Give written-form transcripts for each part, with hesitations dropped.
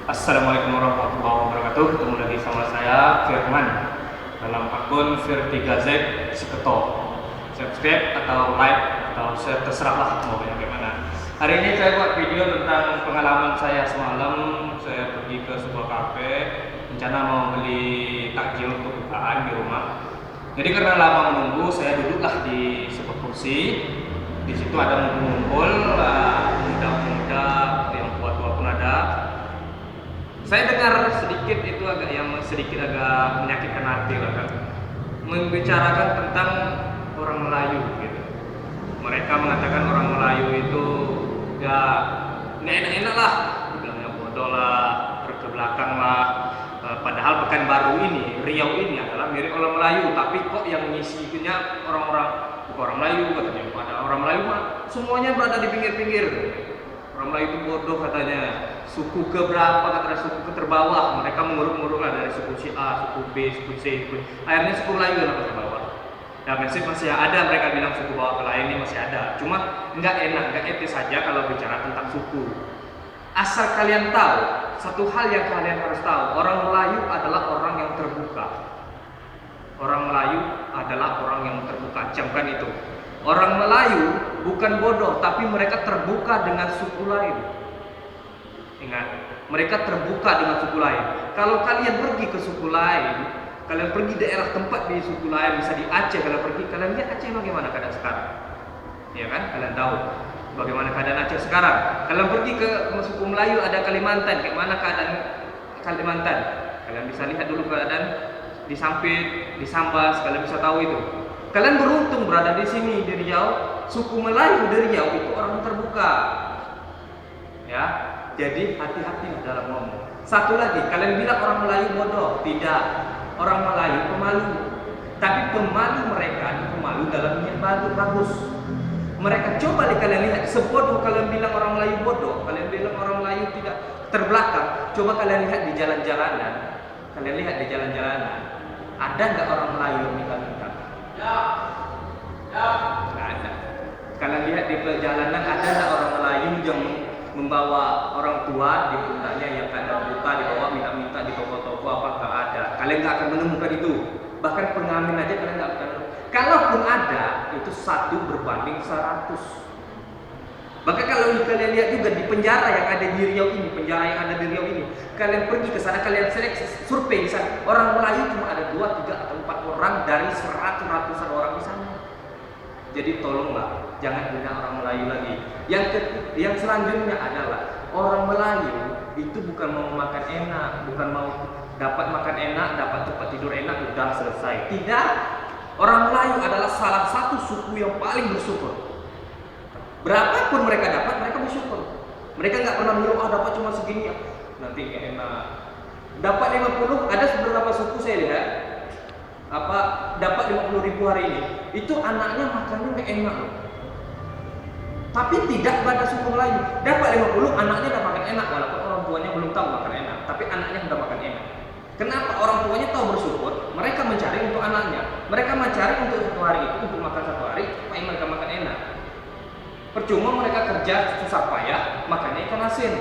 Assalamualaikum warahmatullahi wabarakatuh. Ketemu lagi sama saya Firman dalam akun Fir3Z Seketo. Subscribe atau like atau share terserahlah mau bagaimana. Hari ini saya buat video tentang pengalaman saya semalam. Saya pergi ke sebuah kafe, rencana mau beli takjil untuk bukaan di rumah. Jadi karena lama menunggu, saya duduklah di sebuah kursi. Di situ ada ngumpul muda-muda, yang tua-tua pun ada. Saya dengar sedikit itu sedikit agak menyakitkan hati lah kan, membicarakan tentang orang Melayu gitu. Mereka mengatakan orang Melayu itu ya nggak enak-enak lah, bilangnya bodoh lah, terbelakang lah. Padahal Pekanbaru ini, Riau ini adalah mirip orang Melayu, tapi kok yang ngisinya orang-orang bukan orang Melayu katanya. Pada orang Melayu mah semuanya berada di pinggir-pinggir. Orang Melayu itu bodoh katanya. Suku ke berapa katanya, suku ke terbawah. Mereka menguruk-nguruk lah dari suku si A, suku B, suku C, akhirnya suku Melayu yang ke bawah. Dan masih ada, mereka bilang suku bawah ke lainnya masih ada. Cuma nggak enak, nggak etis saja kalau bicara tentang suku. Asal kalian tahu, satu hal yang kalian harus tahu, orang Melayu adalah orang yang terbuka. Orang Melayu adalah orang yang terbuka, camkan itu. Orang Melayu bukan bodoh, tapi mereka terbuka dengan suku lain. Ingat, mereka terbuka dengan suku lain. Kalau kalian pergi ke suku lain, kalian pergi daerah tempat di suku lain, bisa di Aceh, kalian pergi, kalian lihat Aceh bagaimana keadaan sekarang. Ya kan, kalian tahu bagaimana keadaan Aceh sekarang. Kalian pergi ke suku Melayu, ada Kalimantan, bagaimana keadaan Kalimantan. Kalian bisa lihat dulu keadaan di Sampit, di Sambas, kalian bisa tahu itu. Kalian beruntung berada di sini di Riau. Suku Melayu di Riau itu orang terbuka. Ya, jadi hati-hati dalam ngomong. Satu lagi, kalian bilang orang Melayu bodoh. Tidak, orang Melayu pemalu. Tapi pemalu mereka itu pemalu dalam niat bagus. Mereka coba kalian lihat, sebodoh kalian bilang orang Melayu bodoh, kalian bilang orang Melayu tidak terbelakang. Coba kalian lihat di jalan-jalanan. Kalian lihat di jalan-jalanan, ada nggak orang Melayu yang minta-minta? Nggak ada. Kalian lihat di perjalanan, ada nggak orang Melayu yang membawa orang tua di pundaknya yang keadaan buta, dibawa minta-minta di toko-toko apa? Nggak ada. Kalian nggak akan menemukan itu. Bahkan pengamen aja kalian nggak akan. Kalaupun ada, itu 1 berbanding 100. Bahkan kalau kalian lihat juga di penjara yang ada di Riau ini, kalian pergi ke sana, kalian seleksi, survei di sana, orang Melayu cuma ada 2, 3 atau 4 orang dari ratusan orang di sana. Jadi tolonglah, jangan hina orang Melayu lagi. Yang selanjutnya adalah orang Melayu itu bukan mau makan enak, bukan mau dapat makan enak, dapat tempat tidur enak, udah selesai. Tidak. Orang Melayu adalah salah satu suku yang paling bersyukur. Berapapun mereka dapat, mereka bersyukur. Mereka nggak pernah bilang, dapat cuma segini ya, nanti nggak enak. Dapat 50, ada beberapa suku saya lihat, dapat 50.000 hari ini, itu anaknya makannya nggak enak loh. Tapi tidak pada suku Melayu, dapat 50, anaknya udah makan enak, walaupun orang tuanya belum tahu makan enak, tapi anaknya udah makan enak. Kenapa? Orang tuanya tahu bersyukur, mereka mencari untuk anaknya. Mereka mencari untuk 1 hari itu, untuk makan 1 hari, supaya mereka makan enak. Percuma mereka kerja susah payah, makannya ikan asin.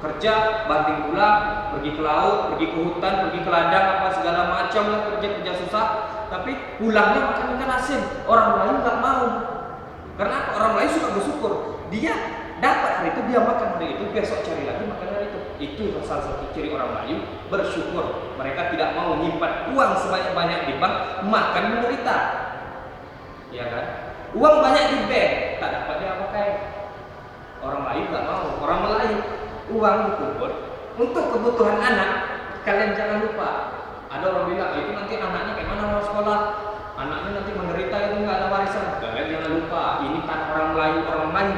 Kerja, banting tulang, pergi ke laut, pergi ke hutan, pergi ke ladang, apa segala macam lah, kerja susah, tapi pulangnya makan ikan asin. Orang lain nggak mau. Karena orang lain suka bersyukur. Dia dapat hari itu, dia makan hari itu, besok cari lagi makan hari itu. Itu salah satu ciri orang Melayu, bersyukur. Mereka tidak mau menyimpan uang sebanyak-banyak di bank, makan menderita. Ya kan? Uang banyak di bank, tak dapat dia pakai. Orang Melayu nggak mau. Orang Melayu uang dikumpul untuk kebutuhan anak. Kalian jangan lupa. Ada orang bilang itu nanti anaknya kayak mana mau sekolah, anaknya nanti menderita, itu nggak ada warisan. Kalian jangan lupa, ini tanah orang Melayu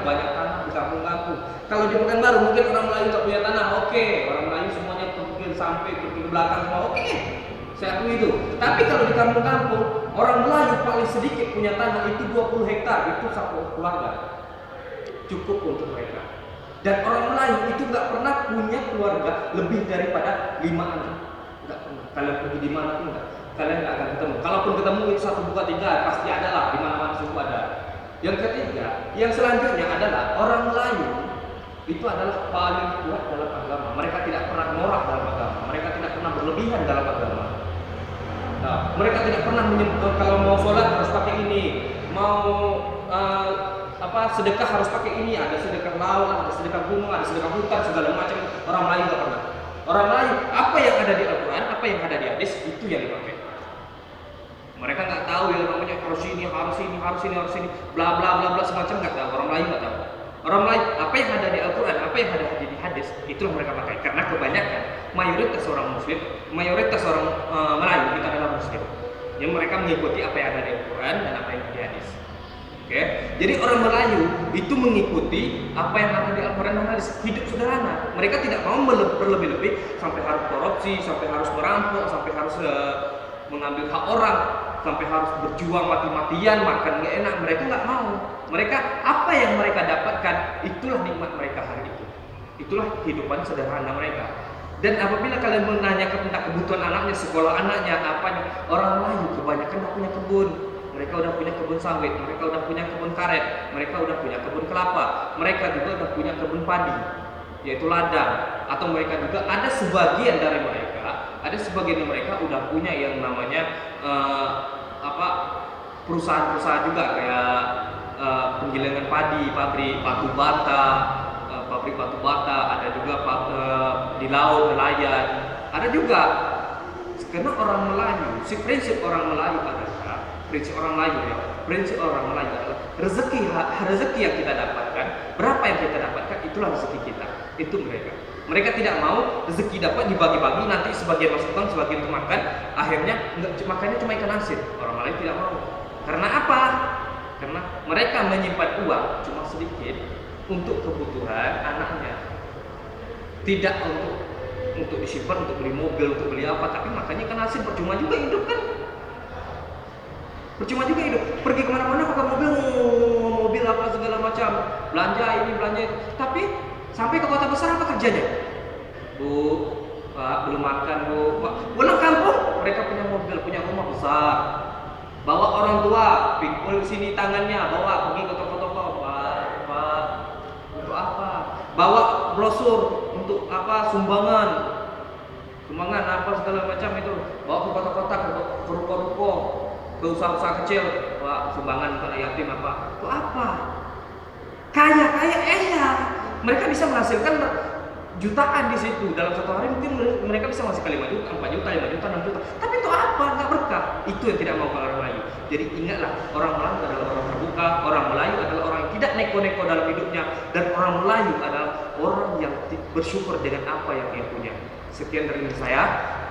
banyak tanah di kampung-kampung. Kalau di Pekanbaru mungkin orang Melayu nggak punya tanah, oke. Orang Melayu semuanya pergi sampai ke belakang semua, oke. Saya akui itu. Tapi kalau di kampung-kampung, orang Melayu paling sedikit punya tanah itu 20 hektar, itu satu keluarga. Cukup untuk mereka. Dan orang Melayu itu nggak pernah punya keluarga lebih daripada 5 anak. Nggak pernah. Kalian pergi di mana pun kalian nggak akan ketemu. Kalaupun ketemu itu 1, 2, 3 pasti ada lah, di mana-mana suku ada. Yang ketiga, yang selanjutnya adalah orang Melayu itu adalah paling kuat dalam agama. Mereka tidak pernah norak dalam agama. Mereka tidak pernah berlebihan dalam agama. Nah, mereka tidak pernah kalau mau sholat harus pakai ini, mau sedekah harus pakai ini. Ada sedekah laut, ada sedekah gunung, ada sedekah hutan, segala macam. Orang Melayu nggak pernah. Orang Melayu, apa yang ada di Al-Quran, apa yang ada di hadis, itu yang dipakai. Mereka nggak tahu yang namanya harus ini, bla bla bla bla semacam, nggak tahu. Orang Melayu nggak tahu. Orang Melayu, apa yang ada di Al-Quran, apa yang ada di hadis, itulah mereka pakai. Karena kebanyakan mayoritas orang Muslim, mayoritas orang Melayu itu adalah Muslim. Yang mereka mengikuti apa yang ada di Al-Quran dan apa yang ada di hadis. Oke, jadi orang Melayu itu mengikuti apa yang ada di Al-Quran dan hadis, hidup sederhana. Mereka tidak mau berlebih-lebih sampai harus korupsi, sampai harus merampok, sampai harus mengambil hak orang, sampai harus berjuang mati-matian, makan nggak enak. Mereka nggak mau. Mereka apa yang mereka dapatkan, itulah nikmat mereka hari itu. Itulah kehidupan sederhana mereka. Dan apabila kalian menanyakan tentang kebutuhan anaknya, sekolah anaknya, apanya, orang Melayu kebanyakan udah punya kebun. Mereka udah punya kebun sawit, mereka udah punya kebun karet, mereka udah punya kebun kelapa, mereka juga udah punya kebun padi, yaitu ladang. Atau mereka juga ada sebagian dari mereka udah punya yang namanya perusahaan-perusahaan juga kayak penggilingan padi, pabrik batu bata, ada juga di laut nelayan, ada juga. Karena orang Melayu, prinsip orang Melayu adalah rezeki yang kita dapatkan, berapa yang kita dapatkan, itulah rezeki kita. Itu mereka tidak mau rezeki dapat dibagi-bagi, nanti sebagian masuk bank, sebagian untuk makan, akhirnya makannya cuma ikan asin. Orang Melayu tidak mau. Karena apa? Karena mereka menyimpan uang cuma sedikit untuk kebutuhan anaknya, tidak untuk disimpan, untuk beli mobil, untuk beli apa. Tapi makanya ikan asin percuma juga hidup kan. Percuma juga hidup, pergi kemana-mana pakai mobil apa segala macam, belanja ini belanja itu. Tapi sampai ke kota besar apa kerjanya? Bu, Pak, belum makan bu. Pak, pulang kampung mereka punya mobil, punya rumah besar. Bawa orang tua, pikul sini tangannya, bawa pergi ke toko-toko. Pak, untuk apa? Bawa brosur untuk apa? Sumbangan apa segala macam itu. Bawa ke kota-kota, ke ruko-ruko, ke usaha-usaha kecil, Pak, sumbangan untuk yatim apa? Itu apa? Kaya ya. Mereka bisa menghasilkan jutaan di situ. Dalam satu hari mungkin mereka bisa menghasilkan 5 juta, 4 juta, 5 juta, 6 juta. Tapi itu apa? Nggak berkah. Itu yang tidak mau orang Melayu. Jadi ingatlah, orang Melayu adalah orang terbuka. Orang Melayu adalah orang yang tidak neko-neko dalam hidupnya. Dan orang Melayu adalah orang yang bersyukur dengan apa yang dia punya. Sekian dari saya.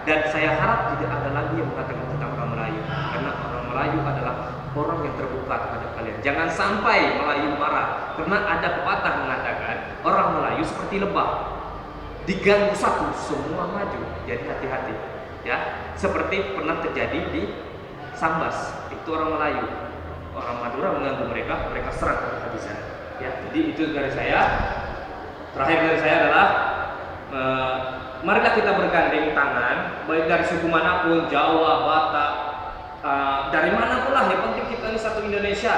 Dan saya harap tidak ada lagi yang mengatakan tentang orang Melayu. Karena orang Melayu adalah orang yang terbuka kepada kalian. Jangan sampai Melayu marah. Karena ada pepatah mengatakan orang Melayu seperti lebah, diganggu satu semua maju. Jadi hati-hati ya. Seperti pernah terjadi di Sambas. Itu orang Melayu. Orang Madura mengganggu mereka serang habis-habisan. Ya, jadi itu dari saya. Terakhir dari saya adalah marilah kita bergandeng tangan, baik dari suku manapun, Jawa, Batak, dari mana pun lah, yang penting kita ini satu Indonesia.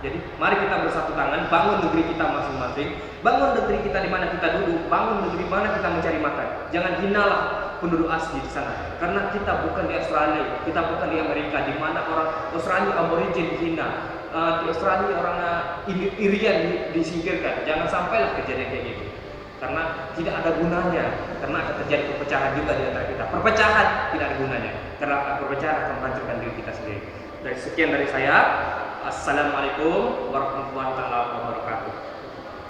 Jadi mari kita bersatu tangan, bangun negeri kita masing-masing, bangun negeri kita di mana kita duduk, bangun negeri mana kita mencari makan. Jangan hinalah penduduk asli di sana, karena kita bukan di Australia, kita bukan di Amerika, di mana orang Australia aborigin dihina, di Australia orang Irian disingkirkan. Jangan sampailah kejadian kayak gitu, karena tidak ada gunanya, karena akan terjadi perpecahan juga di antara kita. Perpecahan tidak ada gunanya, karena perpecahan akan menghancurkan diri kita sendiri. Sekian dari saya. Assalamualaikum warahmatullahi wabarakatuh.